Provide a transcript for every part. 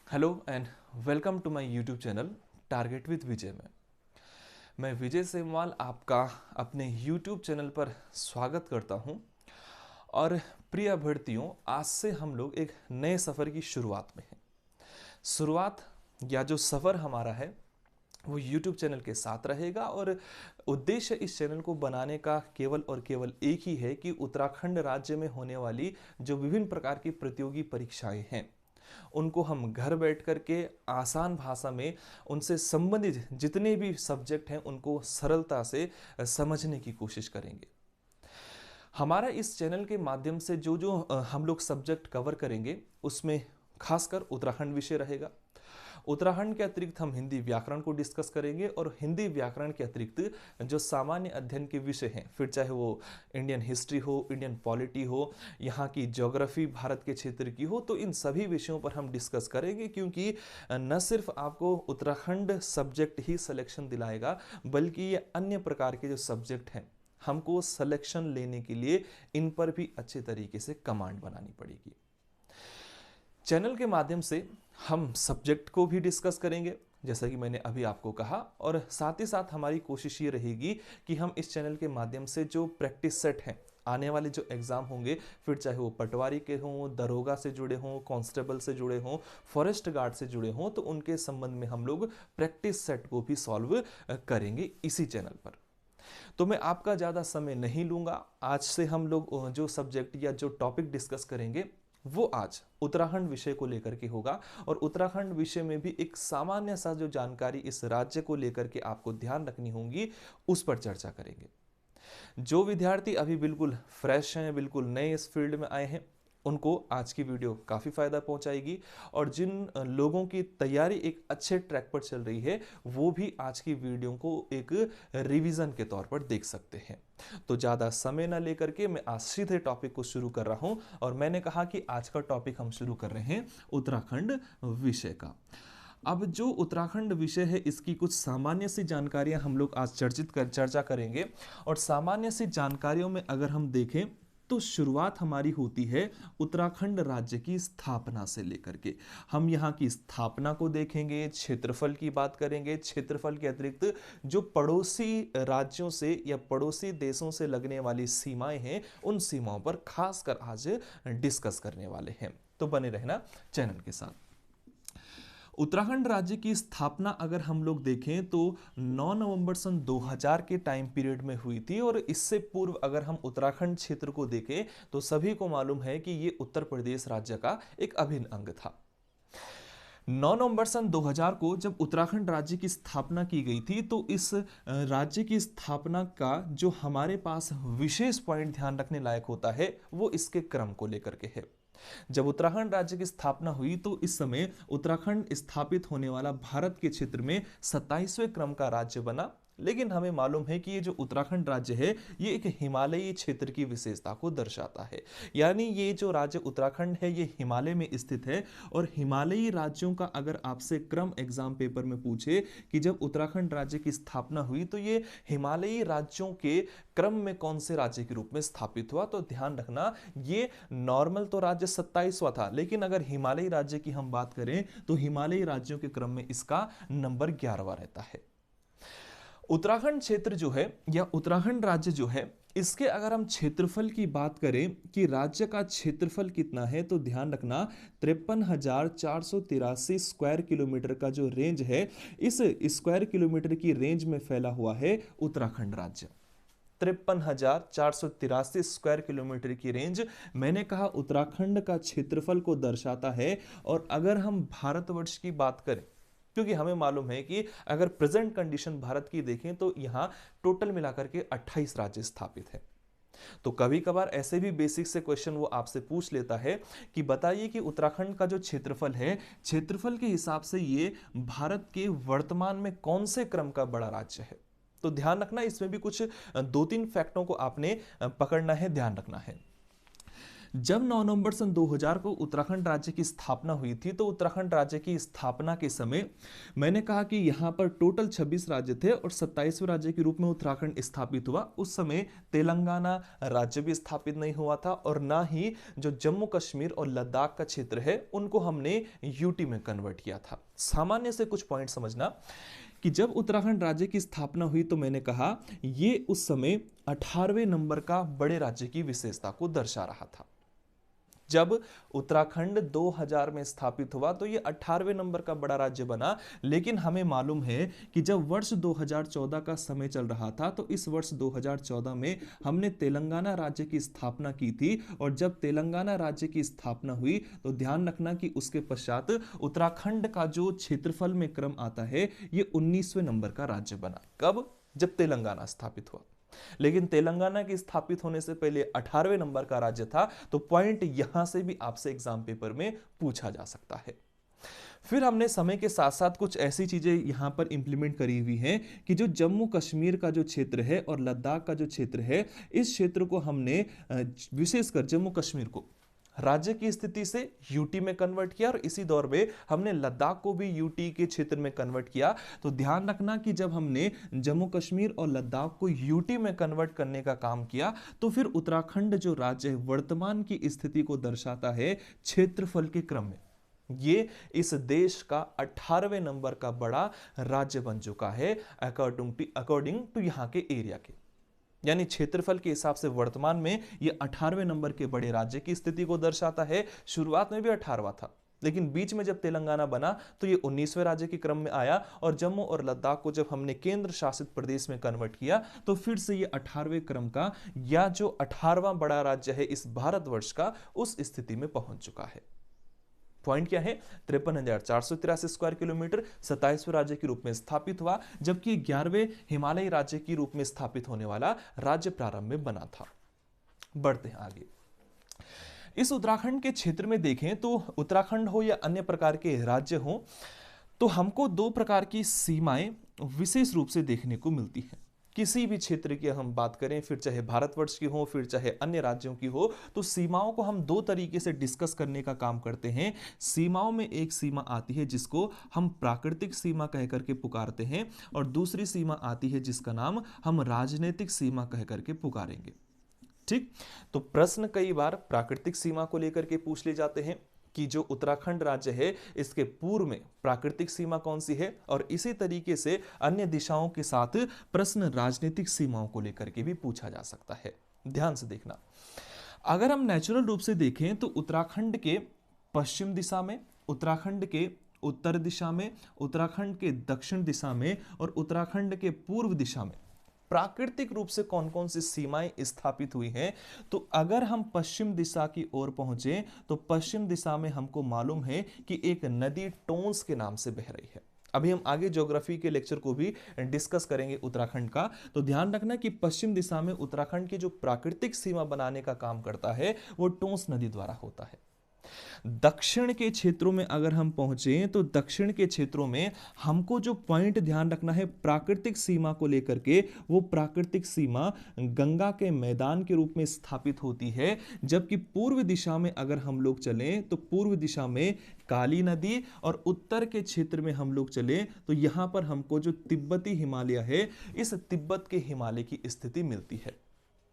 Hello and welcome to my YouTube channel target with Vijay में। मैं विजय सेमवाल आपका अपने यूट्यूब चैनल पर स्वागत करता हूं। और प्रिय अभ्यर्थियों, आज से हम लोग एक नए सफ़र की शुरुआत में हैं। शुरुआत या जो सफ़र हमारा है वो यूट्यूब चैनल के साथ रहेगा और उद्देश्य इस चैनल को बनाने का केवल और केवल एक ही है कि उत्तराखंड राज्य में होने वाली जो विभिन्न प्रकार की प्रतियोगी परीक्षाएं हैं उनको हम घर बैठ करके आसान भाषा में उनसे संबंधित जितने भी सब्जेक्ट हैं उनको सरलता से समझने की कोशिश करेंगे। हमारा इस चैनल के माध्यम से जो जो हम लोग सब्जेक्ट कवर करेंगे उसमें खासकर उत्तराखंड विषय रहेगा। उत्तराखंड के अतिरिक्त हम हिंदी व्याकरण को डिस्कस करेंगे और हिंदी व्याकरण के अतिरिक्त जो सामान्य अध्ययन के विषय हैं, फिर चाहे वो इंडियन हिस्ट्री हो, इंडियन पॉलिटी हो, यहाँ की ज्योग्राफी भारत के क्षेत्र की हो, तो इन सभी विषयों पर हम डिस्कस करेंगे। क्योंकि न सिर्फ आपको उत्तराखंड सब्जेक्ट ही सिलेक्शन दिलाएगा बल्कि ये अन्य प्रकार के जो सब्जेक्ट हैं हमको सिलेक्शन लेने के लिए इन पर भी अच्छे तरीके से कमांड बनानी पड़ेगी। चैनल के माध्यम से हम सब्जेक्ट को भी डिस्कस करेंगे जैसा कि मैंने अभी आपको कहा, और साथ ही साथ हमारी कोशिश ये रहेगी कि हम इस चैनल के माध्यम से जो प्रैक्टिस सेट हैं, आने वाले जो एग्ज़ाम होंगे, फिर चाहे वो पटवारी के हों, दरोगा से जुड़े हों, कांस्टेबल से जुड़े हों, फॉरेस्ट गार्ड से जुड़े हों, तो उनके संबंध में हम लोग प्रैक्टिस सेट को भी सॉल्व करेंगे इसी चैनल पर। तो मैं आपका ज़्यादा समय नहीं लूँगा। आज से हम लोग जो सब्जेक्ट या जो टॉपिक डिस्कस करेंगे वो आज उत्तराखंड विषय को लेकर के होगा, और उत्तराखंड विषय में भी एक सामान्य सा जो जानकारी इस राज्य को लेकर के आपको ध्यान रखनी होगी उस पर चर्चा करेंगे। जो विद्यार्थी अभी बिल्कुल फ्रेश हैं, बिल्कुल नए इस फील्ड में आए हैं, उनको आज की वीडियो काफ़ी फ़ायदा पहुंचाएगी, और जिन लोगों की तैयारी एक अच्छे ट्रैक पर चल रही है वो भी आज की वीडियो को एक रिवीजन के तौर पर देख सकते हैं। तो ज़्यादा समय ना लेकर के मैं आज सीधे टॉपिक को शुरू कर रहा हूं, और मैंने कहा कि आज का टॉपिक हम शुरू कर रहे हैं उत्तराखंड विषय का। अब जो उत्तराखंड विषय है इसकी कुछ सामान्य सी जानकारियां हम लोग आज चर्चा करेंगे। और सामान्य सी जानकारियों में अगर हम देखें तो शुरुआत हमारी होती है उत्तराखंड राज्य की स्थापना से लेकर के। हम यहाँ की स्थापना को देखेंगे, क्षेत्रफल की बात करेंगे, क्षेत्रफल के अतिरिक्त जो पड़ोसी राज्यों से या पड़ोसी देशों से लगने वाली सीमाएं हैं उन सीमाओं पर खासकर आज डिस्कस करने वाले हैं। तो बने रहना चैनल के साथ। उत्तराखंड राज्य की स्थापना अगर हम लोग देखें तो 9 नवंबर सन 2000 के टाइम पीरियड में हुई थी, और इससे पूर्व अगर हम उत्तराखंड क्षेत्र को देखें तो सभी को मालूम है कि ये उत्तर प्रदेश राज्य का एक अभिन्न अंग था। 9 नवंबर सन 2000 को जब उत्तराखंड राज्य की स्थापना की गई थी तो इस राज्य की स्थापना का जो हमारे पास विशेष पॉइंट ध्यान रखने लायक होता है वो इसके क्रम को लेकर के है। जब उत्तराखंड राज्य की स्थापना हुई तो इस समय उत्तराखंड स्थापित होने वाला भारत के क्षेत्र में 27वें क्रम का राज्य बना। लेकिन हमें मालूम है कि ये जो उत्तराखंड राज्य है ये एक हिमालयी क्षेत्र की विशेषता को दर्शाता है। यानी ये जो राज्य उत्तराखंड है ये हिमालय में स्थित है, और हिमालयी राज्यों का अगर आपसे क्रम एग्जाम पेपर में पूछे कि जब उत्तराखंड राज्य की स्थापना हुई तो ये हिमालयी राज्यों के क्रम में कौन से राज्य के रूप में स्थापित हुआ, तो ध्यान रखना ये नॉर्मल तो राज्य 27वां था, लेकिन अगर हिमालयी राज्य की हम बात करें तो हिमालयी राज्यों के क्रम में इसका नंबर 11वां रहता है। उत्तराखंड क्षेत्र जो है या उत्तराखंड राज्य जो है इसके अगर हम क्षेत्रफल की बात करें कि राज्य का क्षेत्रफल कितना है तो ध्यान रखना 53,483 स्क्वायर किलोमीटर का जो रेंज है, इस स्क्वायर किलोमीटर की रेंज में फैला हुआ है उत्तराखंड राज्य। 53,483 स्क्वायर किलोमीटर की रेंज मैंने कहा उत्तराखंड का क्षेत्रफल को दर्शाता है। और अगर हम भारतवर्ष की बात करें, क्योंकि हमें मालूम है कि अगर प्रेजेंट कंडीशन भारत की देखें तो यहां टोटल मिलाकर के 28 राज्य स्थापित है। तो कभी कभार ऐसे भी बेसिक से क्वेश्चन वो आपसे पूछ लेता है कि बताइए कि उत्तराखंड का जो क्षेत्रफल है, क्षेत्रफल के हिसाब से ये भारत के वर्तमान में कौन से क्रम का बड़ा राज्य है। तो ध्यान रखना, इसमें भी कुछ 2-3 फैक्टों को आपने पकड़ना है, ध्यान रखना है। जब 9 नवंबर सन 2000 को उत्तराखंड राज्य की स्थापना हुई थी, तो उत्तराखंड राज्य की स्थापना के समय मैंने कहा कि यहाँ पर टोटल 26 राज्य थे और 27वें राज्य के रूप में उत्तराखंड स्थापित हुआ। उस समय तेलंगाना राज्य भी स्थापित नहीं हुआ था और ना ही जो जम्मू कश्मीर और लद्दाख का क्षेत्र है उनको हमने यूटी में कन्वर्ट किया था। सामान्य से कुछ पॉइंट समझना कि जब उत्तराखंड राज्य की स्थापना हुई तो मैंने कहा ये उस समय 18वें नंबर का बड़े राज्य की विशेषता को दर्शा रहा था। जब उत्तराखंड 2000 में स्थापित हुआ तो ये 18वें नंबर का बड़ा राज्य बना, लेकिन हमें मालूम है कि जब वर्ष 2014 का समय चल रहा था तो इस वर्ष 2014 में हमने तेलंगाना राज्य की स्थापना की थी और जब तेलंगाना राज्य की स्थापना हुई तो ध्यान रखना कि उसके पश्चात उत्तराखंड का जो क्षेत्रफल में क्रम आता है ये 19वें नंबर का राज्य बना। कब? जब तेलंगाना स्थापित हुआ। लेकिन तेलंगाना के स्थापित होने से पहले 18वें नंबर का राज्य था, तो पॉइंट यहां से भी आपसे एग्जाम पेपर में पूछा जा सकता है। फिर हमने समय के साथ साथ कुछ ऐसी चीजें यहां पर इंप्लीमेंट करी हुई हैं कि जो जम्मू कश्मीर का जो क्षेत्र है और लद्दाख का जो क्षेत्र है, इस क्षेत्र को हमने विशेषकर जम्मू कश्मीर को राज्य की स्थिति से यूटी में कन्वर्ट किया और इसी दौर में हमने लद्दाख को भी यूटी के क्षेत्र में कन्वर्ट किया। तो ध्यान रखना कि जब हमने जम्मू कश्मीर और लद्दाख को यूटी में कन्वर्ट करने का काम किया तो फिर उत्तराखंड जो राज्य है वर्तमान की स्थिति को दर्शाता है क्षेत्रफल के क्रम में। ये इस देश का 18वें नंबर का बड़ा राज्य बन चुका है अकॉर्डिंग टू यहाँ के एरिया के, यानी क्षेत्रफल के हिसाब से वर्तमान में ये 18वें नंबर के बड़े राज्य की स्थिति को दर्शाता है। शुरुआत में भी 18वां था, लेकिन बीच में जब तेलंगाना बना तो ये 19वें राज्य के क्रम में आया और जम्मू और लद्दाख को जब हमने केंद्र शासित प्रदेश में कन्वर्ट किया तो फिर से ये 18वें क्रम का या जो 18वां बड़ा राज्य है इस भारतवर्ष का उस स्थिति में पहुंच चुका है। पॉइंट क्या है? 53,483 स्क्वायर किलोमीटर 27वें राज्य के रूप में स्थापित हुआ, जबकि 11वें हिमालयी राज्य के रूप में स्थापित होने वाला राज्य प्रारंभ में बना था। बढ़ते हैं आगे। इस उत्तराखंड के क्षेत्र में देखें तो उत्तराखंड हो या अन्य प्रकार के राज्य हो तो हमको दो प्रकार की सीमाएं विशेष रूप से देखने को मिलती हैं। किसी भी क्षेत्र की हम बात करें, फिर चाहे भारतवर्ष की हो फिर चाहे अन्य राज्यों की हो, तो सीमाओं को हम दो तरीके से डिस्कस करने का काम करते हैं। सीमाओं में एक सीमा आती है जिसको हम प्राकृतिक सीमा कह करके पुकारते हैं और दूसरी सीमा आती है जिसका नाम हम राजनीतिक सीमा कह करके पुकारेंगे। ठीक, तो प्रश्न कई बार प्राकृतिक सीमा को लेकर के पूछ ले जाते हैं कि जो उत्तराखंड राज्य है इसके पूर्व में प्राकृतिक सीमा कौन सी है, और इसी तरीके से अन्य दिशाओं के साथ प्रश्न राजनीतिक सीमाओं को लेकर के भी पूछा जा सकता है। ध्यान से देखना, अगर हम नेचुरल रूप से देखें तो उत्तराखंड के पश्चिम दिशा में, उत्तराखंड के उत्तर दिशा में, उत्तराखंड के दक्षिण दिशा में और उत्तराखंड के पूर्व दिशा में प्राकृतिक रूप से कौन कौन सी सीमाएं स्थापित हुई हैं। तो अगर हम पश्चिम दिशा की ओर पहुंचे तो पश्चिम दिशा में हमको मालूम है कि एक नदी टोंस के नाम से बह रही है। अभी हम आगे ज्योग्राफी के लेक्चर को भी डिस्कस करेंगे उत्तराखंड का, तो ध्यान रखना कि पश्चिम दिशा में उत्तराखंड की जो प्राकृतिक सीमा बनाने का काम करता है वो टोंस नदी द्वारा होता है। दक्षिण के क्षेत्रों में अगर हम पहुंचे तो दक्षिण के क्षेत्रों में हमको जो पॉइंट ध्यान रखना है प्राकृतिक सीमा को लेकर के, वो प्राकृतिक सीमा गंगा के मैदान के रूप में स्थापित होती है। जबकि पूर्व दिशा में अगर हम लोग चलें तो पूर्व दिशा में काली नदी, और उत्तर के क्षेत्र में हम लोग चलें तो यहां पर हमको जो तिब्बती हिमालय है इस तिब्बत के हिमालय की स्थिति मिलती है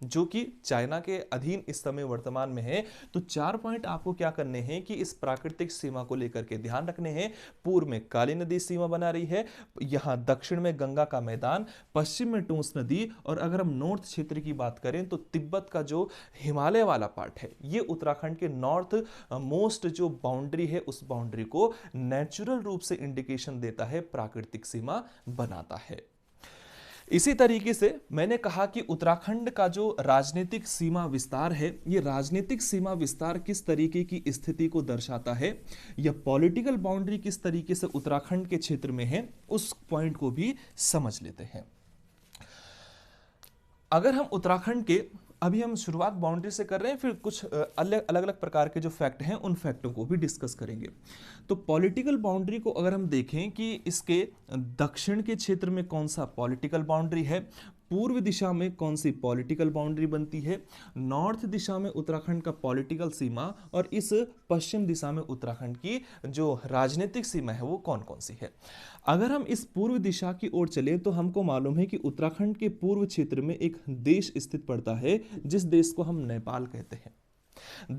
जो कि चाइना के अधीन इस समय वर्तमान में है। तो 4 पॉइंट आपको क्या करने हैं कि इस प्राकृतिक सीमा को लेकर के ध्यान रखने हैं। पूर्व में काली नदी सीमा बना रही है, यहां दक्षिण में गंगा का मैदान, पश्चिम में टोंस नदी, और अगर हम नॉर्थ क्षेत्र की बात करें तो तिब्बत का जो हिमालय वाला पार्ट है ये उत्तराखंड के नॉर्थ मोस्ट जो बाउंड्री है उस बाउंड्री को नेचुरल रूप से इंडिकेशन देता है, प्राकृतिक सीमा बनाता है। इसी तरीके से मैंने कहा कि उत्तराखंड का जो राजनीतिक सीमा विस्तार है, ये राजनीतिक सीमा विस्तार किस तरीके की स्थिति को दर्शाता है या पॉलिटिकल बाउंड्री किस तरीके से उत्तराखंड के क्षेत्र में है, उस पॉइंट को भी समझ लेते हैं। अगर हम उत्तराखंड के, अभी हम शुरुआत बाउंड्री से कर रहे हैं, फिर कुछ अलग अलग प्रकार के जो फैक्ट हैं उन फैक्टों को भी डिस्कस करेंगे। तो पॉलिटिकल बाउंड्री को अगर हम देखें कि इसके दक्षिण के क्षेत्र में कौन सा पॉलिटिकल बाउंड्री है, पूर्व दिशा में कौन सी पॉलिटिकल बाउंड्री बनती है, नॉर्थ दिशा में उत्तराखंड का पॉलिटिकल सीमा, और इस पश्चिम दिशा में उत्तराखंड की जो राजनीतिक सीमा है वो कौन कौन सी है। अगर हम इस पूर्व दिशा की ओर चलें तो हमको मालूम है कि उत्तराखंड के पूर्व क्षेत्र में एक देश स्थित पड़ता है जिस देश को हम नेपाल कहते हैं।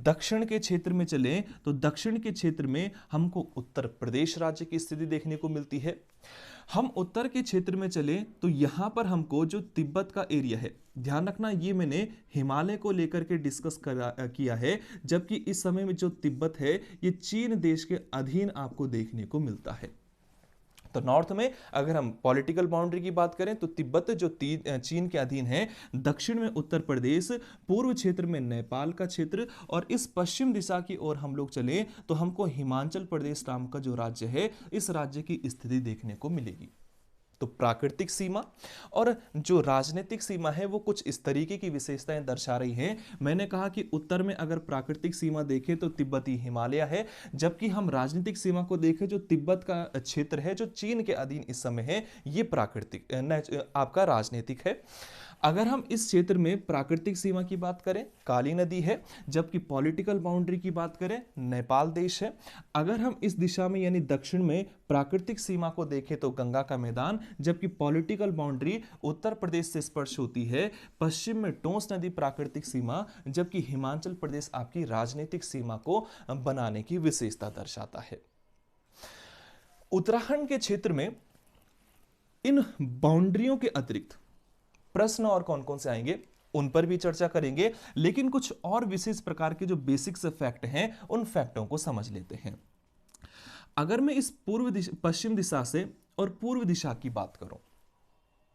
दक्षिण के क्षेत्र में चलें तो दक्षिण के क्षेत्र में हमको उत्तर प्रदेश राज्य की स्थिति देखने को मिलती है। हम उत्तर के क्षेत्र में चलें तो यहां पर हमको जो तिब्बत का एरिया है, ध्यान रखना ये मैंने हिमालय को लेकर के डिस्कस किया है, जबकि इस समय में जो तिब्बत है ये चीन देश के अधीन आपको देखने को मिलता है। तो नॉर्थ में अगर हम पॉलिटिकल बाउंड्री की बात करें तो तिब्बत जो चीन के अधीन है, दक्षिण में उत्तर प्रदेश, पूर्व क्षेत्र में नेपाल का क्षेत्र, और इस पश्चिम दिशा की ओर हम लोग चलें तो हमको हिमाचल प्रदेश नाम का जो राज्य है इस राज्य की स्थिति देखने को मिलेगी। तो प्राकृतिक सीमा और जो राजनीतिक सीमा है वो कुछ इस तरीके की विशेषताएं दर्शा रही हैं। मैंने कहा कि उत्तर में अगर प्राकृतिक सीमा देखें तो तिब्बती हिमालय है, जबकि हम राजनीतिक सीमा को देखें जो तिब्बत का क्षेत्र है जो चीन के अधीन इस समय है, ये प्राकृतिक आपका राजनीतिक है। अगर हम इस क्षेत्र में प्राकृतिक सीमा की बात करें, काली नदी है, जबकि पॉलिटिकल बाउंड्री की बात करें, नेपाल देश है। अगर हम इस दिशा में यानी दक्षिण में प्राकृतिक सीमा को देखें तो गंगा का मैदान, जबकि पॉलिटिकल बाउंड्री उत्तर प्रदेश से स्पर्श होती है। पश्चिम में टोंस नदी प्राकृतिक सीमा, जबकि हिमाचल प्रदेश आपकी राजनीतिक सीमा को बनाने की विशेषता दर्शाता है। उत्तराखंड के क्षेत्र में इन बाउंड्रियों के अतिरिक्त प्रश्न और कौन कौन से आएंगे उन पर भी चर्चा करेंगे, लेकिन कुछ और विशेष प्रकार के जो बेसिक्स फैक्ट हैं उन फैक्टों को समझ लेते हैं। अगर मैं इस पश्चिम दिशा से और पूर्व दिशा की बात करूं,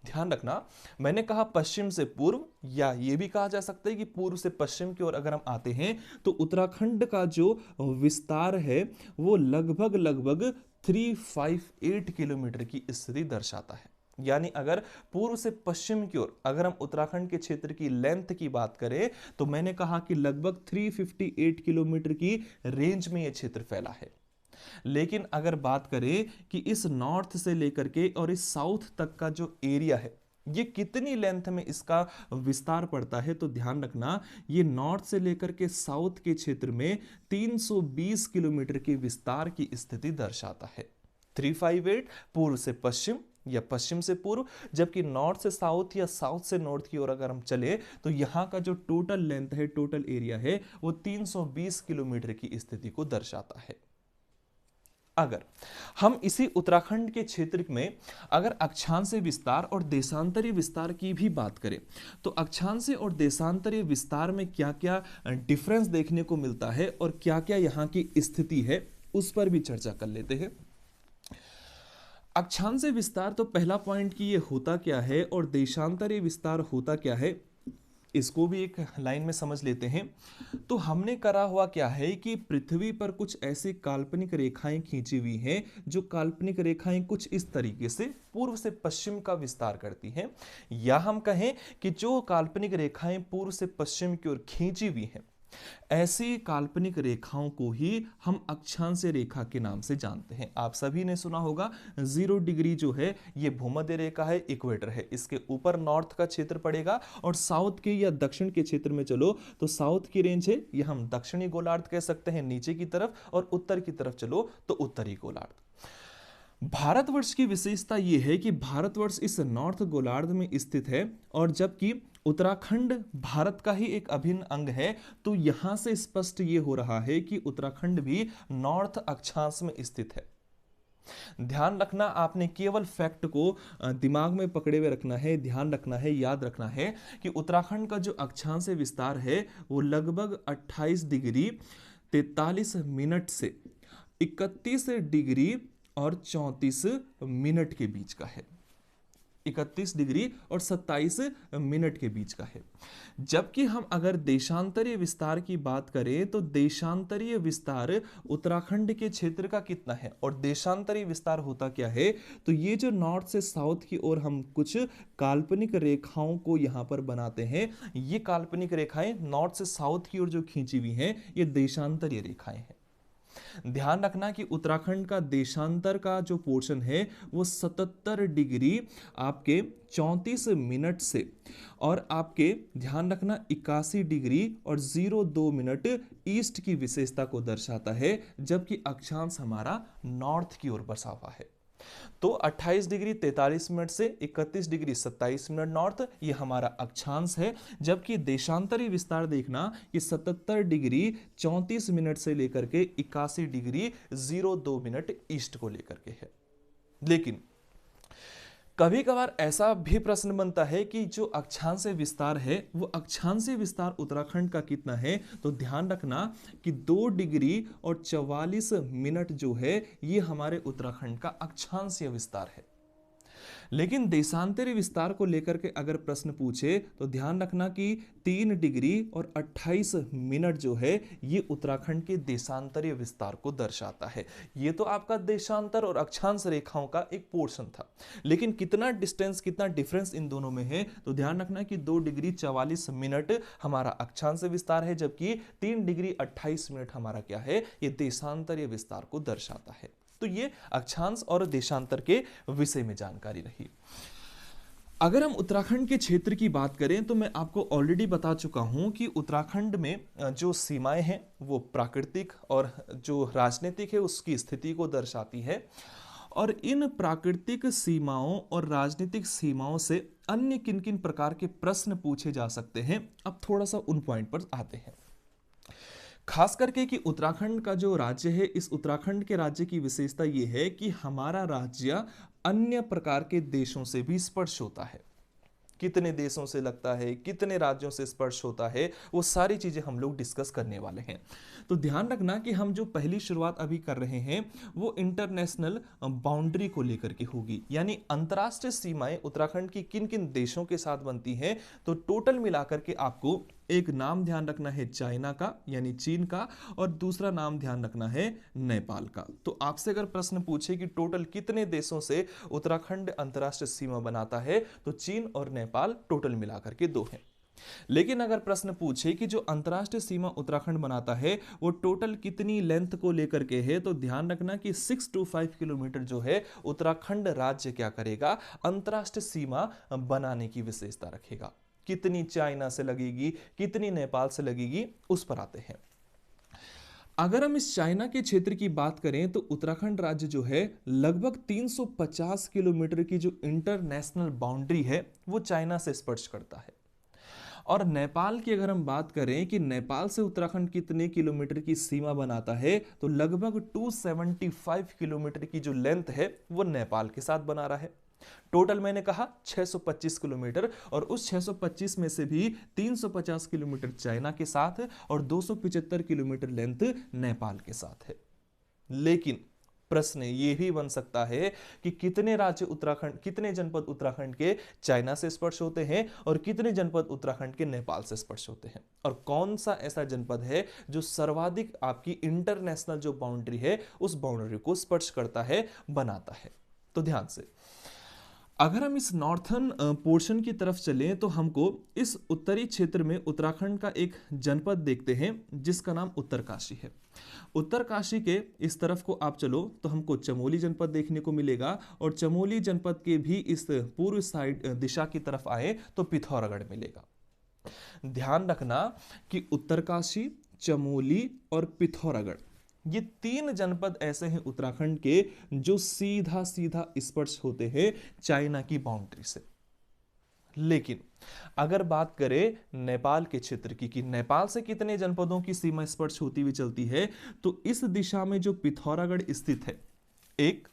ध्यान रखना मैंने कहा पश्चिम से पूर्व, या यह भी कहा जा सकता है कि पूर्व से पश्चिम की ओर अगर हम आते हैं तो उत्तराखंड का जो विस्तार है वो लगभग 358 किलोमीटर की स्थिति दर्शाता है। यानी अगर पूर्व से पश्चिम की ओर अगर हम उत्तराखंड के क्षेत्र की लेंथ की बात करें तो मैंने कहा कि लगभग 358 किलोमीटर की रेंज में यह क्षेत्र फैला है। लेकिन अगर बात करें कि इस नॉर्थ से लेकर के और इस साउथ तक का जो एरिया है ये कितनी लेंथ में इसका विस्तार पड़ता है, तो ध्यान रखना ये नॉर्थ से लेकर के साउथ के क्षेत्र में 320 किलोमीटर के विस्तार की स्थिति दर्शाता है। 358 पूर्व से पश्चिम या पश्चिम से पूर्व, जबकि नॉर्थ से साउथ या साउथ से नॉर्थ की ओर अगर हम चले तो यहां का जो टोटल लेंथ है, टोटल एरिया है वो 320 किलोमीटर की स्थिति को दर्शाता है। अगर हम इसी उत्तराखंड के क्षेत्र में अगर अक्षांशीय विस्तार और देशांतरीय विस्तार की भी बात करें तो अक्षांशीय और देशांतरीय विस्तार में क्या क्या डिफरेंस देखने को मिलता है और क्या क्या यहां की स्थिति है उस पर भी चर्चा कर लेते हैं। अक्षांशीय विस्तार तो पहला पॉइंट कि ये होता क्या है और देशांतरीय विस्तार होता क्या है, इसको भी एक लाइन में समझ लेते हैं। तो हमने करा हुआ क्या है कि पृथ्वी पर कुछ ऐसी काल्पनिक रेखाएं खींची हुई हैं, जो काल्पनिक रेखाएं कुछ इस तरीके से पूर्व से पश्चिम का विस्तार करती हैं, या हम कहें कि जो काल्पनिक रेखाएं पूर्व से पश्चिम की ओर खींची हुई हैं, ऐसी काल्पनिक रेखाओं को ही हम अक्षांशीय रेखा के नाम से जानते हैं। आप सभी ने सुना होगा 0 डिग्री जो है ये भूमध्य रेखा है, इक्वेटर है, इसके ऊपर नॉर्थ का क्षेत्र पड़ेगा और साउथ के या दक्षिण के क्षेत्र में चलो तो साउथ की रेंज है, यह हम दक्षिणी गोलार्ध कह सकते हैं नीचे की तरफ, और उत्तर की तरफ चलो तो उत्तरी गोलार्ध। भारतवर्ष की विशेषता यह है कि भारतवर्ष इस नॉर्थ गोलार्ध में स्थित है, और जबकि उत्तराखंड भारत का ही एक अभिन्न अंग है, तो यहां से स्पष्ट यह हो रहा है कि उत्तराखंड भी नॉर्थ अक्षांश में स्थित है। ध्यान रखना, आपने केवल फैक्ट को दिमाग में पकड़े हुए रखना है, ध्यान रखना है, याद रखना है कि उत्तराखंड का जो अक्षांशीय विस्तार है वो लगभग 28 डिग्री 43 मिनट से 31 डिग्री और 34 मिनट के बीच का है। 31 डिग्री और 27 मिनट के बीच का है। जबकि हम अगर देशांतरीय विस्तार की बात करें तो देशांतरीय विस्तार उत्तराखंड के क्षेत्र का कितना है, और देशांतरीय विस्तार होता क्या है, तो ये जो नॉर्थ से साउथ की ओर हम कुछ काल्पनिक रेखाओं को यहां पर बनाते हैं, ये काल्पनिक रेखाएं नॉर्थ से साउथ की ओर जो खींची हुई हैं ये देशांतरीय रेखाएं हैं। ध्यान रखना कि उत्तराखंड का देशांतर का जो पोर्शन है वो 77 डिग्री आपके 34 मिनट से और आपके ध्यान रखना 81 डिग्री और 02 मिनट ईस्ट की विशेषता को दर्शाता है, जबकि अक्षांश हमारा नॉर्थ की ओर बसा हुआ है। तो 28 डिग्री 43 मिनट से 31 डिग्री 27 मिनट नॉर्थ, ये हमारा अक्षांश है, जबकि देशांतरी विस्तार देखना कि 77 डिग्री 34 मिनट से लेकर के 81 डिग्री 02 मिनट ईस्ट को लेकर के है। लेकिन कभी कभार ऐसा भी प्रश्न बनता है कि जो अक्षांशीय विस्तार है वो अक्षांशीय विस्तार उत्तराखंड का कितना है, तो ध्यान रखना कि 2 डिग्री और 44 मिनट जो है ये हमारे उत्तराखंड का अक्षांशीय विस्तार है। लेकिन देशांतरी विस्तार को लेकर के अगर प्रश्न पूछे तो ध्यान रखना कि 3 डिग्री और 28 मिनट जो है ये उत्तराखंड के देशांतरीय विस्तार को दर्शाता है। ये तो आपका देशांतर और अक्षांश रेखाओं का एक पोर्शन था, लेकिन कितना डिस्टेंस, कितना डिफरेंस इन दोनों में है, तो ध्यान रखना कि 2 डिग्री 44 मिनट हमारा अक्षांश विस्तार है, जबकि 3 डिग्री 28 मिनट हमारा क्या है, ये देशांतरीय विस्तार को दर्शाता है। तो ये अक्षांश और देशांतर के विषय में जानकारी रही। अगर हम उत्तराखंड के क्षेत्र की बात करें तो मैं आपको ऑलरेडी बता चुका हूं कि उत्तराखंड में जो सीमाएं हैं वो प्राकृतिक और जो राजनीतिक है उसकी स्थिति को दर्शाती है, और इन प्राकृतिक सीमाओं और राजनीतिक सीमाओं से अन्य किन किन प्रकार के प्रश्न पूछे जा सकते हैं। अब थोड़ा सा उन पॉइंट पर आते हैं, खास करके कि उत्तराखंड का जो राज्य है, इस उत्तराखंड के राज्य की विशेषता यह है कि हमारा राज्य अन्य प्रकार के देशों से भी स्पर्श होता है। कितने देशों से लगता है, कितने राज्यों से स्पर्श होता है, वो सारी चीजें हम लोग डिस्कस करने वाले हैं। तो ध्यान रखना कि हम जो पहली शुरुआत अभी कर रहे हैं वो इंटरनेशनल बाउंड्री को लेकर के होगी, यानी अंतरराष्ट्रीय सीमाएं उत्तराखंड की किन किन देशों के साथ बनती हैं। तो टोटल मिलाकर के आपको एक नाम ध्यान रखना है चाइना का यानी चीन का, और दूसरा नाम ध्यान रखना है नेपाल का। तो आपसे अगर प्रश्न पूछे कि टोटल कितने देशों से उत्तराखंड अंतरराष्ट्रीय सीमा बनाता है, तो चीन और नेपाल टोटल मिलाकर के 2 हैं। लेकिन अगर प्रश्न पूछे कि जो अंतरराष्ट्रीय सीमा उत्तराखंड बनाता है वो टोटल कितनी लेंथ को लेकर के है, तो ध्यान रखना कि 625 किलोमीटर जो है उत्तराखंड राज्य क्या करेगा, अंतरराष्ट्रीय सीमा बनाने की विशेषता रखेगा। कितनी चाइना से लगेगी, कितनी नेपाल से लगेगी, उस पर आते हैं। अगर हम इस चाइना के क्षेत्र की बात करें तो उत्तराखंड राज्य जो है लगभग 350 किलोमीटर की जो इंटरनेशनल बाउंड्री है वो चाइना से स्पर्श करता है। और नेपाल की अगर हम बात करें कि नेपाल से उत्तराखंड कितने किलोमीटर की सीमा बनाता है, तो लगभग 275 किलोमीटर की जो लेंथ है वो नेपाल के साथ बना रहा है। टोटल मैंने कहा 625 किलोमीटर, और उस 625 में से भी 350 किलोमीटर चाइना के साथ और 275 किलोमीटर लेंथ नेपाल के साथ है। लेकिन प्रश्न ये भी बन सकता है कि कितने राज्य उत्तराखंड, कितने जनपद उत्तराखंड के चाइना से स्पर्श होते हैं और कितने जनपद उत्तराखंड के नेपाल से स्पर्श होते हैं, और कौन सा ऐसा जनपद है जो सर्वाधिक आपकी इंटरनेशनल जो बाउंड्री है उस बाउंड्री को स्पर्श करता है, बनाता है। तो ध्यान से अगर हम इस नॉर्थर्न पोर्शन की तरफ चलें तो हमको इस उत्तरी क्षेत्र में उत्तराखंड का एक जनपद देखते हैं जिसका नाम उत्तरकाशी है। उत्तरकाशी के इस तरफ को आप चलो तो हमको चमोली जनपद देखने को मिलेगा, और चमोली जनपद के भी इस पूर्व साइड दिशा की तरफ आए तो पिथौरागढ़ मिलेगा। ध्यान रखना कि उत्तरकाशी, चमोली और पिथौरागढ़ ये 3 जनपद ऐसे हैं उत्तराखंड के जो सीधा सीधा स्पर्श होते हैं चाइना की बाउंड्री से। लेकिन अगर बात करें नेपाल के क्षेत्र की कि नेपाल से कितने जनपदों की सीमा स्पर्श होती हुई चलती है, तो इस दिशा में जो पिथौरागढ़ स्थित है एक,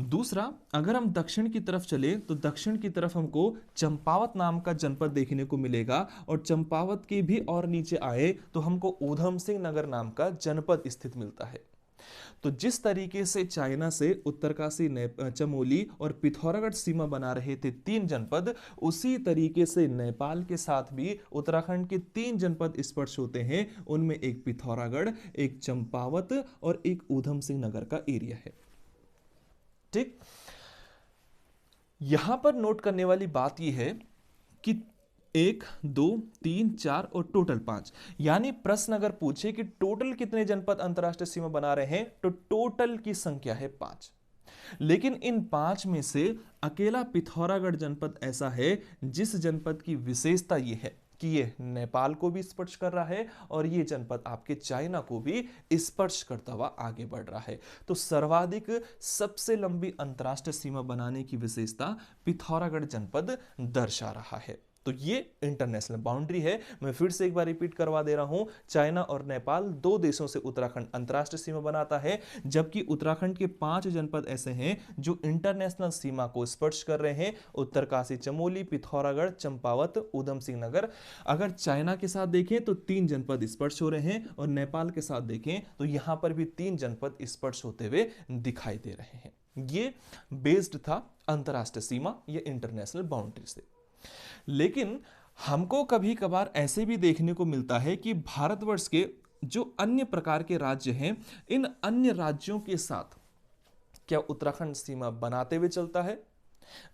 दूसरा अगर हम दक्षिण की तरफ चले तो दक्षिण की तरफ हमको चंपावत नाम का जनपद देखने को मिलेगा, और चंपावत के भी और नीचे आए तो हमको ऊधम सिंह नगर नाम का जनपद स्थित मिलता है। तो जिस तरीके से चाइना से उत्तरकाशी, चमोली और पिथौरागढ़ सीमा बना रहे थे 3 जनपद, उसी तरीके से नेपाल के साथ भी उत्तराखंड के 3 जनपद स्पर्श होते हैं। उनमें एक पिथौरागढ़, एक चंपावत और एक ऊधम सिंह नगर का एरिया है। ठीक, यहां पर नोट करने वाली बात यह है कि 1, 2, 3, 4 और टोटल 5। यानी प्रश्न अगर पूछे कि टोटल कितने जनपद अंतरराष्ट्रीय सीमा बना रहे हैं, तो टोटल की संख्या है 5। लेकिन इन 5 में से अकेला पिथौरागढ़ जनपद ऐसा है जिस जनपद की विशेषता यह है कि ये नेपाल को भी स्पर्श कर रहा है और ये जनपद आपके चाइना को भी स्पर्श करता हुआ आगे बढ़ रहा है। तो सर्वाधिक सबसे लंबी अंतरराष्ट्रीय सीमा बनाने की विशेषता पिथौरागढ़ जनपद दर्शा रहा है। तो ये इंटरनेशनल बाउंड्री है। मैं फिर से एक बार रिपीट करवा दे रहा हूं, चाइना और नेपाल 2 देशों से उत्तराखंड अंतरराष्ट्रीय सीमा बनाता है, जबकि उत्तराखंड के 5 जनपद ऐसे हैं जो इंटरनेशनल सीमा को स्पर्श कर रहे हैं। उत्तरकाशी, चमोली, पिथौरागढ़, चंपावत, ऊधम सिंह नगर। अगर चाइना के साथ देखें तो 3 जनपद स्पर्श हो रहे हैं और नेपाल के साथ देखें तो यहां पर भी 3 जनपद स्पर्श होते हुए दिखाई दे रहे हैं। ये बेस्ड था अंतरराष्ट्रीय सीमा या इंटरनेशनल बाउंड्री से। लेकिन हमको कभी कभार ऐसे भी देखने को मिलता है कि भारतवर्ष के जो अन्य प्रकार के राज्य हैं, इन अन्य राज्यों के साथ क्या उत्तराखंड सीमा बनाते हुए चलता है?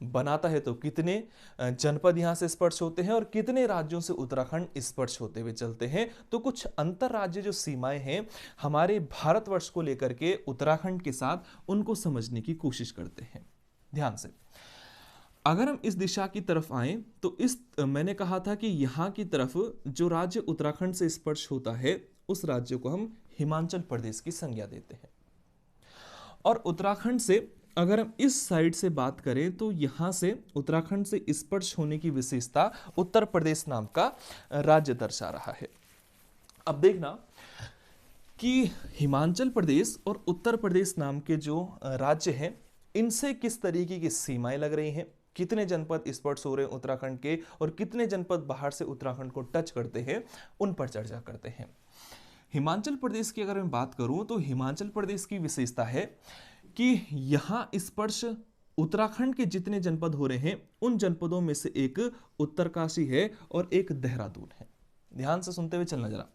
बनाता है तो कितने जनपद यहां से स्पर्श होते हैं और कितने राज्यों से उत्तराखंड स्पर्श होते हुए चलते हैं? तो कुछ अंतर राज्य जो सीमाएं हैं हमारे भारतवर्ष को लेकर के उत्तराखंड के साथ, उनको समझने की कोशिश करते हैं। ध्यान से, अगर हम इस दिशा की तरफ आएं तो मैंने कहा था कि यहां की तरफ जो राज्य उत्तराखंड से स्पर्श होता है उस राज्य को हम हिमाचल प्रदेश की संज्ञा देते हैं। और उत्तराखंड से अगर हम इस साइड से बात करें तो यहां से उत्तराखंड से स्पर्श होने की विशेषता उत्तर प्रदेश नाम का राज्य दर्शा रहा है। अब देखना कि हिमाचल प्रदेश और उत्तर प्रदेश नाम के जो राज्य हैं, इनसे किस तरीके की सीमाएं लग रही हैं, कितने जनपद स्पर्श हो रहे हैं उत्तराखंड के और कितने जनपद बाहर से उत्तराखंड को टच करते हैं, उन पर चर्चा करते हैं। हिमाचल प्रदेश की अगर मैं बात करूं तो हिमाचल प्रदेश की विशेषता है कि यहां स्पर्श उत्तराखंड के जितने जनपद हो रहे हैं उन जनपदों में से एक उत्तरकाशी है और एक देहरादून है। ध्यान से सुनते हुए चलना जरा।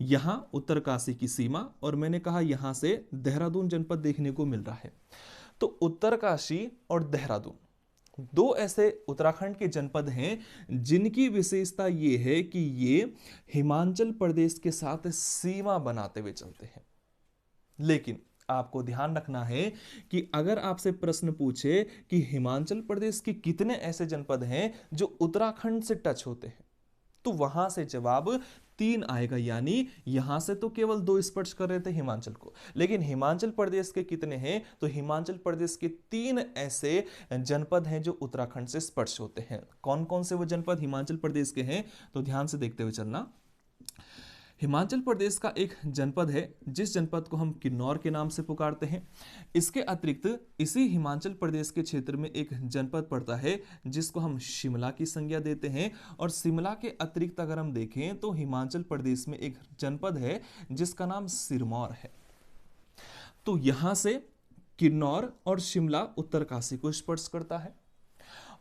यहां उत्तरकाशी की सीमा और मैंने कहा यहां से देहरादून जनपद देखने को मिल रहा है। तो उत्तरकाशी और देहरादून 2 ऐसे उत्तराखंड के जनपद हैं जिनकी विशेषता ये है कि ये हिमाचल प्रदेश के साथ सीमा बनाते हुए चलते हैं। लेकिन आपको ध्यान रखना है कि अगर आपसे प्रश्न पूछे कि हिमाचल प्रदेश के कितने ऐसे जनपद हैं जो उत्तराखंड से टच होते हैं, तो वहां से जवाब 3 आएगा। यानी यहां से तो केवल 2 स्पर्श कर रहे थे हिमाचल को, लेकिन हिमाचल प्रदेश के कितने हैं? तो हिमाचल प्रदेश के 3 ऐसे जनपद हैं जो उत्तराखंड से स्पर्श होते हैं। कौन कौन से वो जनपद हिमाचल प्रदेश के हैं? तो ध्यान से देखते हुए चलना। हिमाचल प्रदेश का एक जनपद है जिस जनपद को हम किन्नौर के नाम से पुकारते हैं। इसके अतिरिक्त इसी हिमाचल प्रदेश के क्षेत्र में एक जनपद पड़ता है जिसको हम शिमला की संज्ञा देते हैं। और शिमला के अतिरिक्त अगर हम देखें तो हिमाचल प्रदेश में एक जनपद है जिसका नाम सिरमौर है। तो यहां से किन्नौर और शिमला उत्तरकाशी को स्पर्श करता है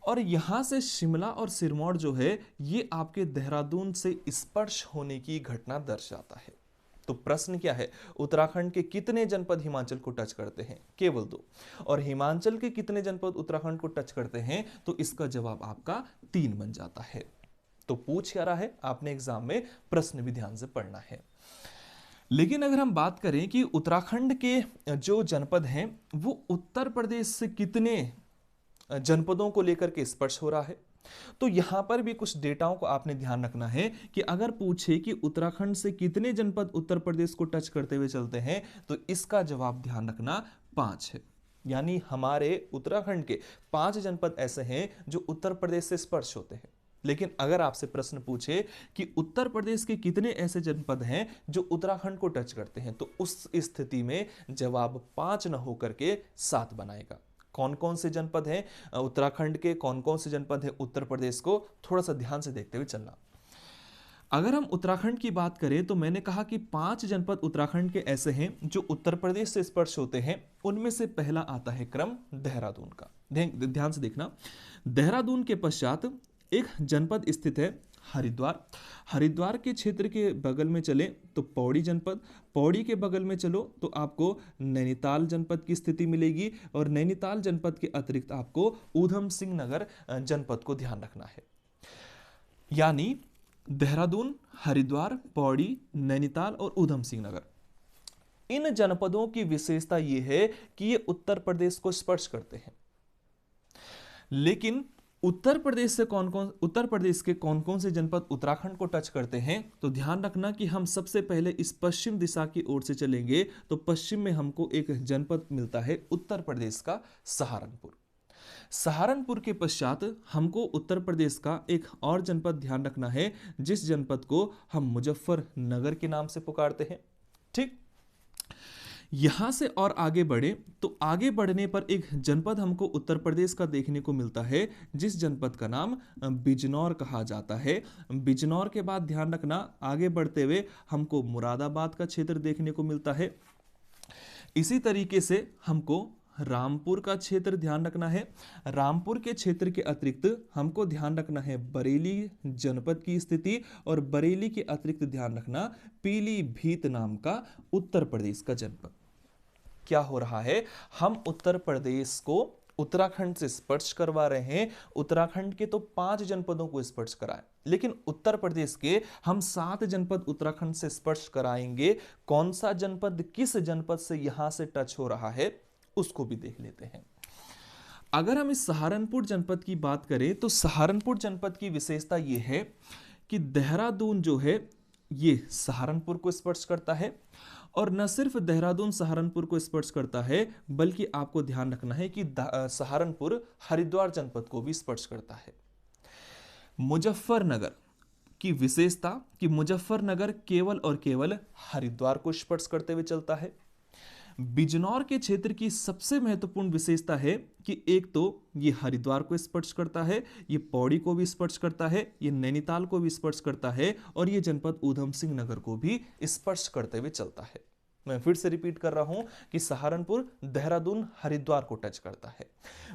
और यहां से शिमला और सिरमौर जो है ये आपके देहरादून से स्पर्श होने की घटना दर्शाता है। तो प्रश्न क्या है? उत्तराखंड के कितने जनपद हिमाचल को टच करते हैं? केवल 2। और हिमाचल के कितने जनपद उत्तराखंड को टच करते हैं? तो इसका जवाब आपका 3 बन जाता है। तो पूछ क्या रहा है? आपने एग्जाम में प्रश्न भी ध्यान से पढ़ना है। लेकिन अगर हम बात करें कि उत्तराखंड के जो जनपद हैं वो उत्तर प्रदेश से कितने जनपदों को लेकर के स्पर्श हो रहा है, तो यहां पर भी कुछ डेटाओं को आपने ध्यान रखना है कि अगर पूछे कि उत्तराखंड से कितने जनपद उत्तर प्रदेश को टच करते हुए चलते हैं, तो इसका जवाब ध्यान रखना 5 है। यानी हमारे उत्तराखंड के 5 जनपद ऐसे हैं जो उत्तर प्रदेश से स्पर्श होते हैं। लेकिन अगर आपसे प्रश्न पूछे कि उत्तर प्रदेश के कितने ऐसे जनपद हैं जो उत्तराखंड को टच करते हैं, तो उस स्थिति में जवाब 5 न होकर के 7 बनाएगा। कौन कौन से जनपद हैं उत्तराखंड के, कौन कौन से जनपद हैं उत्तर प्रदेश को, थोड़ा सा ध्यान से देखते हुए चलना। अगर हम उत्तराखंड की बात करें तो मैंने कहा कि 5 जनपद उत्तराखंड के ऐसे हैं जो उत्तर प्रदेश से स्पर्श होते हैं। उनमें से पहला आता है क्रम देहरादून का। ध्यान से देखना। देहरादून के पश्चात एक जनपद स्थित है हरिद्वार। हरिद्वार के क्षेत्र के बगल में चले तो पौड़ी जनपद, पौड़ी के बगल में चलो तो आपको नैनीताल जनपद की स्थिति मिलेगी और नैनीताल जनपद के अतिरिक्त आपको ऊधम सिंह नगर जनपद को ध्यान रखना है। यानी देहरादून, हरिद्वार, पौड़ी, नैनीताल और ऊधम सिंह नगर। इन जनपदों की विशेषता यह है कि ये उत्तर प्रदेश को स्पर्श करते हैं। लेकिन उत्तर प्रदेश के कौन कौन से जनपद उत्तराखंड को टच करते हैं, तो ध्यान रखना कि हम सबसे पहले इस पश्चिम दिशा की ओर से चलेंगे तो पश्चिम में हमको एक जनपद मिलता है उत्तर प्रदेश का सहारनपुर। सहारनपुर के पश्चात हमको उत्तर प्रदेश का एक और जनपद ध्यान रखना है, जिस जनपद को हम मुजफ्फरनगर के नाम से पुकारते हैं। ठीक, यहां से और आगे बढ़े तो आगे बढ़ने पर एक जनपद हमको उत्तर प्रदेश का देखने को मिलता है, जिस जनपद का नाम बिजनौर कहा जाता है। बिजनौर के बाद ध्यान रखना आगे बढ़ते हुए हमको मुरादाबाद का क्षेत्र देखने को मिलता है। इसी तरीके से हमको रामपुर का क्षेत्र ध्यान रखना है। रामपुर के क्षेत्र के अतिरिक्त हमको ध्यान रखना है बरेली जनपद की स्थिति, और बरेली के अतिरिक्त ध्यान रखना पीलीभीत नाम का उत्तर प्रदेश का जनपद। क्या हो रहा है, हम उत्तर प्रदेश को उत्तराखंड से स्पर्श करवा रहे हैं। उत्तराखंड के तो 5 जनपदों को स्पर्श कराएं, लेकिन उत्तर प्रदेश के हम 7 जनपद उत्तराखंड से स्पर्श कराएंगे। कौन सा जनपद किस जनपद से यहां से टच हो रहा है उसको भी देख लेते हैं। अगर हम इस सहारनपुर जनपद की बात करें तो सहारनपुर जनपद की विशेषता यह है कि देहरादून जो है ये सहारनपुर को स्पर्श करता है, और न सिर्फ देहरादून सहारनपुर को स्पर्श करता है बल्कि आपको ध्यान रखना है कि सहारनपुर हरिद्वार जनपद को भी स्पर्श करता है। मुजफ्फरनगर की विशेषता कि मुजफ्फरनगर केवल और केवल हरिद्वार को स्पर्श करते हुए चलता है। बिजनौर के क्षेत्र की सबसे महत्वपूर्ण विशेषता है कि एक तो ये हरिद्वार को स्पर्श करता है, ये पौड़ी को भी स्पर्श करता है, ये नैनीताल को भी स्पर्श करता है, और ये जनपद ऊधम सिंह नगर को भी स्पर्श करते हुए चलता है। मैं फिर से रिपीट कर रहा हूं कि सहारनपुर देहरादून हरिद्वार को टच करता है,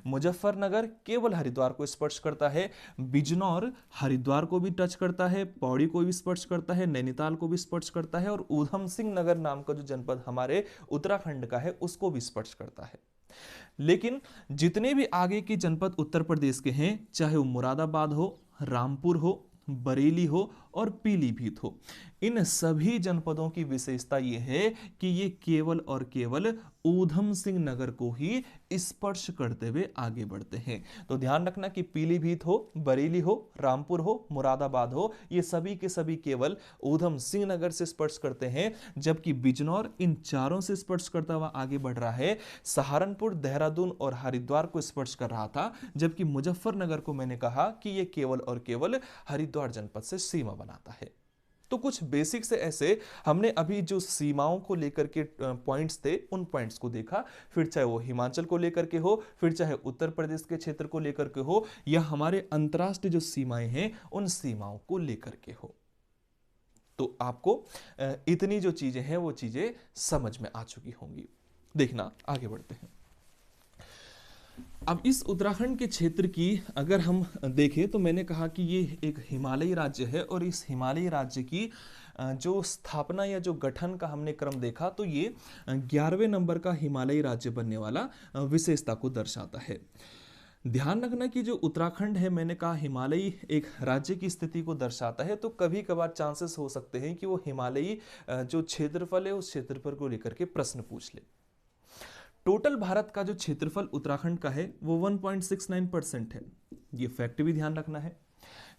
मुजफ्फरनगर केवल हरिद्वार को स्पर्श करता है, बिजनौर हरिद्वार को भी टच करता है, पौड़ी को भी स्पर्श करता है, नैनीताल को भी स्पर्श करता है, और ऊधम सिंह नगर नाम का जो जनपद हमारे उत्तराखंड का है उसको भी स्पर्श करता है। लेकिन जितने भी आगे के जनपद उत्तर प्रदेश के हैं, चाहे वो मुरादाबाद हो, रामपुर हो, बरेली हो और पीलीभीत हो, इन सभी जनपदों की विशेषता यह है कि ये केवल और केवल ऊधम सिंह नगर को ही स्पर्श करते हुए आगे बढ़ते हैं। तो ध्यान रखना कि पीलीभीत हो, बरेली हो, रामपुर हो, मुरादाबाद हो, ये सभी के सभी केवल ऊधम सिंह नगर से स्पर्श करते हैं, जबकि बिजनौर इन चारों से स्पर्श करता हुआ आगे बढ़ रहा है। सहारनपुर देहरादून और हरिद्वार को स्पर्श कर रहा था, जबकि मुजफ्फरनगर को मैंने कहा कि यह केवल और केवल हरिद्वार जनपद से सीमा बनाता है। तो कुछ बेसिक से ऐसे हमने अभी जो सीमाओं को लेकर के पॉइंट्स थे उन पॉइंट्स को देखा, फिर चाहे वो हिमाचल को लेकर के हो, फिर चाहे उत्तर प्रदेश के क्षेत्र को लेकर के हो, या हमारे अंतरराष्ट्रीय जो सीमाएं हैं उन सीमाओं को लेकर के हो। तो आपको इतनी जो चीजें हैं वो चीजें समझ में आ चुकी होंगी। देखना आगे बढ़ते हैं। अब इस उत्तराखंड के क्षेत्र की अगर हम देखें तो मैंने कहा कि ये एक हिमालयी राज्य है, और इस हिमालयी राज्य की जो स्थापना या जो गठन का हमने क्रम देखा तो ये 11वें नंबर का हिमालयी राज्य बनने वाला विशेषता को दर्शाता है। ध्यान रखना कि जो उत्तराखंड है मैंने कहा हिमालयी एक राज्य की स्थिति को दर्शाता है, तो कभी कभार चांसेस हो सकते हैं कि वो हिमालयी जो क्षेत्रफल है उस क्षेत्रफल को लेकर के प्रश्न पूछ ले। टोटल भारत का जो क्षेत्रफल उत्तराखंड का है वो 1.69% है, ये फैक्ट भी ध्यान रखना है।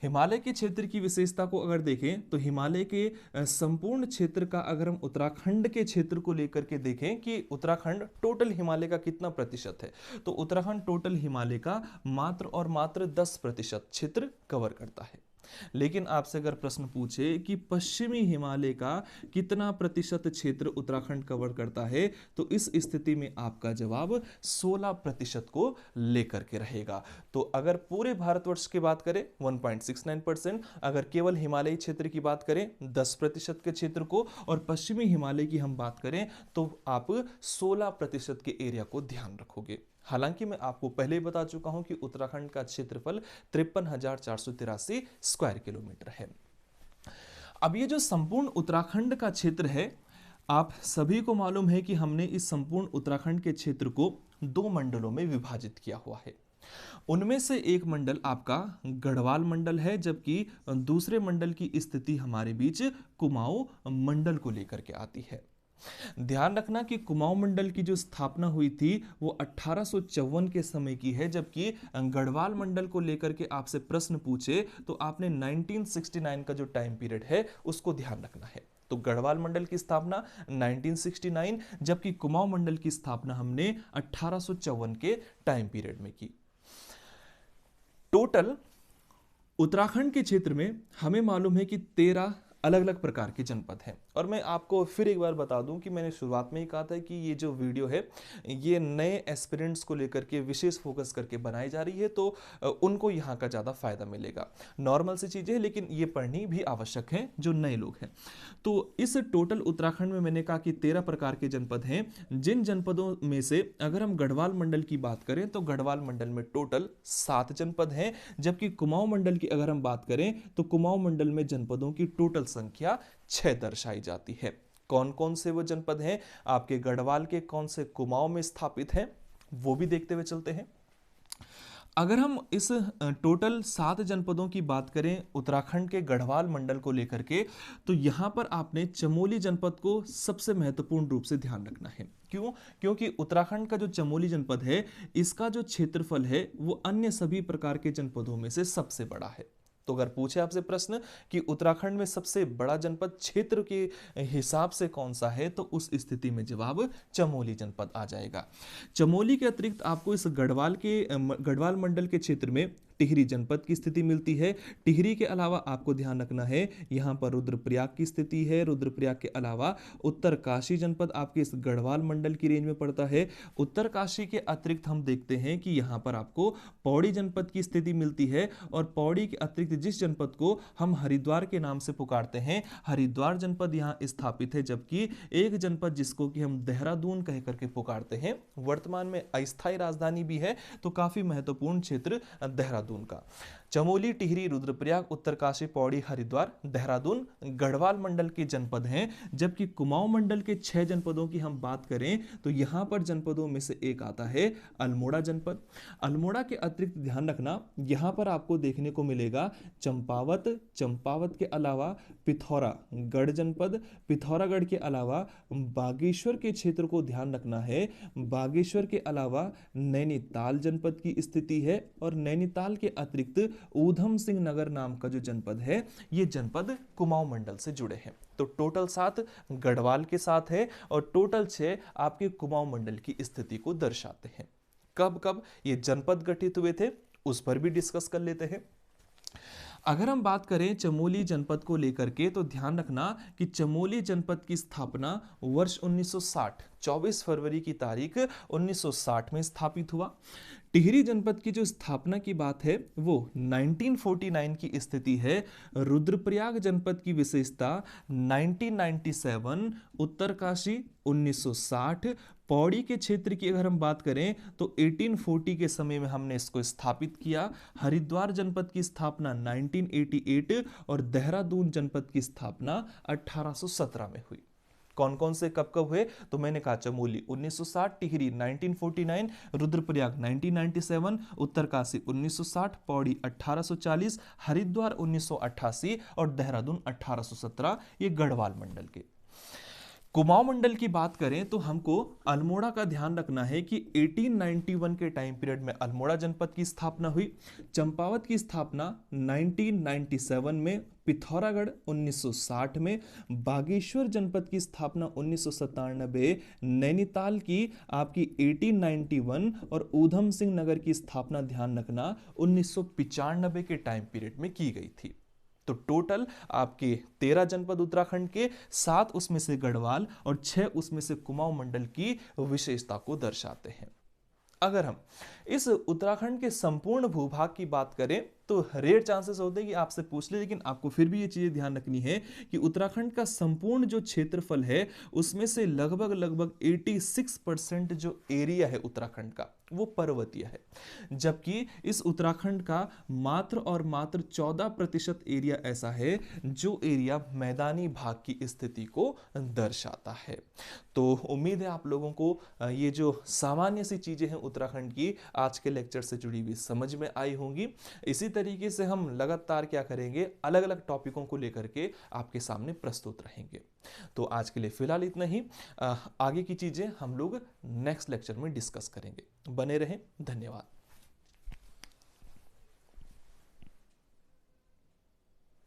हिमालय के क्षेत्र की विशेषता को अगर देखें तो हिमालय के संपूर्ण क्षेत्र का अगर हम उत्तराखंड के क्षेत्र को लेकर के देखें कि उत्तराखंड टोटल हिमालय का कितना प्रतिशत है, तो उत्तराखंड टोटल हिमालय का मात्र और मात्र 10% क्षेत्र कवर करता है। लेकिन आपसे अगर प्रश्न पूछे कि पश्चिमी हिमालय का कितना प्रतिशत क्षेत्र उत्तराखंड कवर करता है, तो इस स्थिति में आपका जवाब 16% को लेकर के रहेगा। तो अगर पूरे भारतवर्ष की बात करें 1.69%, अगर केवल हिमालयी क्षेत्र की बात करें 10% के क्षेत्र को, और पश्चिमी हिमालय की हम बात करें तो आप 16% के एरिया को ध्यान रखोगे। हालांकि मैं आपको पहले ही बता चुका हूं कि उत्तराखंड का क्षेत्रफल 53,483 स्क्वायर किलोमीटर है। अब ये जो संपूर्ण उत्तराखंड का क्षेत्र है, आप सभी को मालूम है कि हमने इस संपूर्ण उत्तराखंड के क्षेत्र को 2 मंडलों में विभाजित किया हुआ है। उनमें से एक मंडल आपका गढ़वाल मंडल है, जबकि दूसरे मंडल की स्थिति हमारे बीच कुमाऊं मंडल को लेकर के आती है। ध्यान रखना कि कुमाऊं मंडल की जो स्थापना हुई थी वो 1854 के समय की है, जबकि गढ़वाल मंडल को लेकर के आपसे प्रश्न पूछे तो आपने 1969 का जो टाइम पीरियड है उसको ध्यान रखना है। तो गढ़वाल मंडल की स्थापना 1969, जबकि कुमाऊं मंडल की स्थापना हमने 1854 के टाइम पीरियड में की। टोटल उत्तराखंड के क्षेत्र में हमें मालूम है कि 13 अलग अलग प्रकार के जनपद हैं। और मैं आपको फिर एक बार बता दूं कि मैंने शुरुआत में ही कहा था कि ये जो वीडियो है ये नए एस्पिरेंट्स को लेकर के विशेष फोकस करके बनाई जा रही है, तो उनको यहाँ का ज़्यादा फायदा मिलेगा। नॉर्मल सी चीज़ें हैं लेकिन ये पढ़नी भी आवश्यक है जो नए लोग हैं। तो इस टोटल उत्तराखंड में मैंने कहा कि 13 प्रकार के जनपद हैं। जिन जनपदों में से अगर हम गढ़वाल मंडल की बात करें तो गढ़वाल मंडल में टोटल 7 जनपद हैं, जबकि कुमाऊं मंडल की अगर हम बात करें तो कुमाऊं मंडल में जनपदों की टोटल संख्या 6 दर्शाई जाती है। कौन कौन से वो जनपद हैं, आपके गढ़वाल के कौन से कुमाऊं में स्थापित हैं, वो भी देखते हुए चलते हैं। अगर हम इस टोटल 7 जनपदों की बात करें उत्तराखंड के गढ़वाल मंडल को लेकर के, तो यहां पर आपने चमोली जनपद को सबसे महत्वपूर्ण रूप से ध्यान रखना है। क्यों? क्योंकि उत्तराखंड का जो चमोली जनपद है इसका जो क्षेत्रफल है वो अन्य सभी प्रकार के जनपदों में से सबसे बड़ा है। तो अगर पूछे आपसे प्रश्न कि उत्तराखंड में सबसे बड़ा जनपद क्षेत्र के हिसाब से कौन सा है, तो उस स्थिति में जवाब चमोली जनपद आ जाएगा। चमोली के अतिरिक्त आपको इस गढ़वाल मंडल के क्षेत्र में टिहरी जनपद की स्थिति मिलती है। टिहरी के अलावा आपको ध्यान रखना है यहाँ पर रुद्रप्रयाग की स्थिति है। रुद्रप्रयाग के अलावा उत्तरकाशी जनपद आपके इस गढ़वाल मंडल की रेंज में पड़ता है। उत्तरकाशी के अतिरिक्त हम देखते हैं कि यहाँ पर आपको पौड़ी जनपद की स्थिति मिलती है, और पौड़ी के अतिरिक्त जिस जनपद को हम हरिद्वार के नाम से पुकारते हैं, हरिद्वार जनपद यहाँ स्थापित है। जबकि एक जनपद जिसको कि हम देहरादून कह करके पुकारते हैं, वर्तमान में अस्थायी राजधानी भी है, तो काफी महत्वपूर्ण क्षेत्र देहरादून का। चमोली, टिहरी, रुद्रप्रयाग, उत्तरकाशी, पौड़ी, हरिद्वार, देहरादून गढ़वाल मंडल के जनपद हैं। जबकि कुमाऊं मंडल के 6 जनपदों की हम बात करें तो यहां पर जनपदों में से एक आता है अल्मोड़ा जनपद। अल्मोड़ा के अतिरिक्त ध्यान रखना यहां पर आपको देखने को मिलेगा चंपावत, चंपावत के अलावा पिथौरागढ़ जनपद, पिथौरागढ़ के अलावा बागेश्वर के क्षेत्र को ध्यान रखना है। बागेश्वर के अलावा नैनीताल जनपद की स्थिति है, और नैनीताल के अतिरिक्त ऊधम सिंह नगर नाम का जो जनपद है ये जनपद कुमाऊं मंडल से जुड़े हैं। तो टोटल 7 गढ़वाल के साथ है और टोटल 6 आपके कुमाऊं मंडल की स्थिति को दर्शाते हैं। कब कब ये जनपद गठित हुए थे उस पर भी डिस्कस कर लेते हैं। अगर हम बात करें चमोली जनपद को लेकर के तो ध्यान रखना कि चमोली जनपद की स्थापना वर्ष 1960 24 फरवरी की तारीख 1960 में स्थापित हुआ। टिहरी जनपद की जो स्थापना की बात है वो 1949 की स्थिति है। रुद्रप्रयाग जनपद की विशेषता 1997, उत्तरकाशी 1960, पौड़ी के क्षेत्र की अगर हम बात करें तो 1840 के समय में हमने इसको स्थापित किया। हरिद्वार जनपद की स्थापना 1988 और देहरादून जनपद की स्थापना 1817 में हुई। कौन कौन से कब कब हुए, तो मैंने कहा चमोली 1960, टिहरी 1949, रुद्रप्रयाग 1997, उत्तरकाशी 1960, पौड़ी 1840, हरिद्वार 1988 और देहरादून 1817। ये गढ़वाल मंडल के। कुमाऊं मंडल की बात करें तो हमको अल्मोड़ा का ध्यान रखना है कि 1891 के टाइम पीरियड में अल्मोड़ा जनपद की स्थापना हुई। चंपावत की स्थापना 1997 में, पिथौरागढ़ 1960 में, बागेश्वर जनपद की स्थापना 1997, नैनीताल की आपकी 1891 और ऊधम सिंह नगर की स्थापना ध्यान रखना 1995 के टाइम पीरियड में की गई थी। तो टोटल आपके 13 जनपद उत्तराखंड के, 7 उसमें से गढ़वाल और 6 उसमें से कुमाऊं मंडल की विशेषता को दर्शाते हैं। अगर हम इस उत्तराखंड के संपूर्ण भूभाग की बात करें तो रेयर चांसेस होते हैं कि आपसे पूछ ले, लेकिन आपको फिर भी ये चीजें ध्यान रखनी है कि उत्तराखंड का संपूर्ण जो क्षेत्रफल है उसमें से लगभग लगभग 86% जो एरिया है उत्तराखंड का वो पर्वतीय है, जबकि इस उत्तराखंड का मात्र और मात्र 14% एरिया ऐसा है जो एरिया मैदानी भाग की स्थिति को दर्शाता है। तो उम्मीद है आप लोगों को ये जो सामान्य सी चीजें हैं उत्तराखंड की आज के लेक्चर से जुड़ी हुई समझ में आई होंगी। इसी तरीके से हम लगातार क्या करेंगे, अलग अलग टॉपिकों को लेकर के आपके सामने प्रस्तुत रहेंगे। तो आज के लिए फिलहाल इतना ही, आगे की चीजें हम लोग नेक्स्ट लेक्चर में डिस्कस करेंगे। बने रहें, धन्यवाद।